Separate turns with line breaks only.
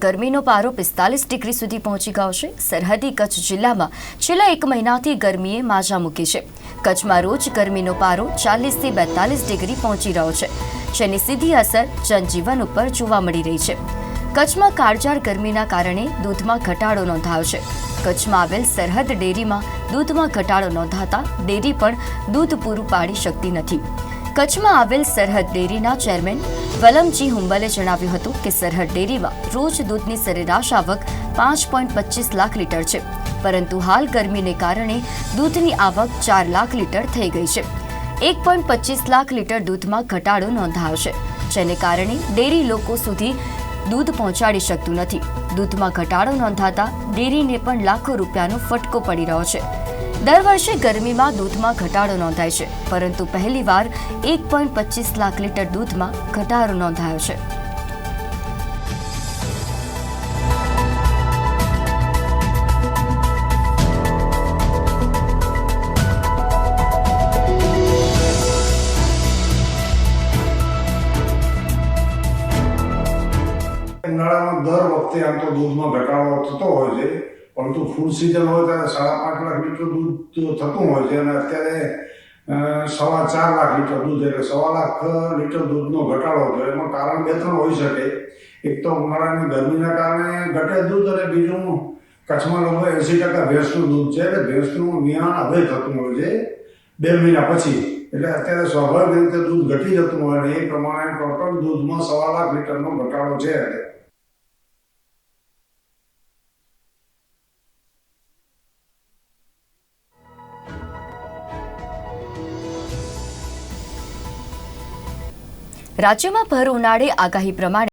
ગરમીનો પારો 45 ડિગ્રી સુધી પહોંચી ગયો છે। સરહદી કચ્છ જિલ્લામાં છેલ્લા એક મહિનાથી ગરમીએ માજા મૂકી છે। કચ્છમાં રોજ ગરમીનો પારો 40થી 42 ડિગ્રી પહોંચી રહ્યો છે, જેની સીધી અસર જનજીવન ઉપર જોવા મળી રહી છે। કચ્છમાં કાળઝાળ ગરમીના કારણે દૂધમાં ઘટાડો નોંધાયો છે। કચ્છમાં આવેલ સરહદ ડેરીમાં દૂધમાં ઘટાડો નોંધાતા ડેરી પણ દૂધ પૂરું પાડી શકતી નથી। કચ્છમાં આવેલ સરહદ ડેરીના ચેરમેન વલમજી હુંબલે જણાવ્યું હતું કે સરહદ ડેરીમાં રોજ દૂધની સરેરાશ આવક 5.25 લાખ લીટર છે, પરંતુ હાલ ગરમીને કારણે દૂધની આવક 4 લાખ લીટર થઈ ગઈ છે। 1.25 લાખ લીટર દૂધમાં ઘટાડો નોંધાયો છે, જેને કારણે ડેરી લોકો સુધી દૂધ પહોંચાડી શકતું નથી। દૂધમાં ઘટાડો નોંધાતા ડેરીને પણ લાખો રૂપિયાનો ફટકો પડી રહ્યો છે। દર વર્ષે ગરમીમાં દૂધમાં ઘટાડો નોંધાય છે, પરંતુ પહેલીવાર 1.25 લાખ લીટર દૂધમાં ઘટાડો નોંધાયો છે।
ઉનાળામાં દર વખતે આમ તો દૂધમાં ઘટાડો થતો હોય છે, પરંતુ ફૂડ સિઝન હોય ત્યારે 5.5 લાખ લીટર દૂધ થતું હોય છે અને અત્યારે 4.25 લાખ લીટર દૂધ એટલે 1.25 લાખ લીટર દૂધનો ઘટાડો થયો। એમાં કારણ 2-3 હોઈ શકે। એક તો ઉનાળાની ગરમીના કારણે ઘટે દૂધ, અને બીજું કચ્છમાં લગભગ 80% ભેંસનું દૂધ છે, એટલે ભેંસનું નિયાણ હવે થતું હોય છે 2 મહિના પછી, એટલે અત્યારે સ્વાભાવિક રીતે દૂધ ઘટી જતું હોય અને એ પ્રમાણે ટોટલ દૂધમાં 1.25 લાખ લીટરનો ઘટાડો છે।
રાજ્યમાં ભર ઉનાળે આગાહી પ્રમાણે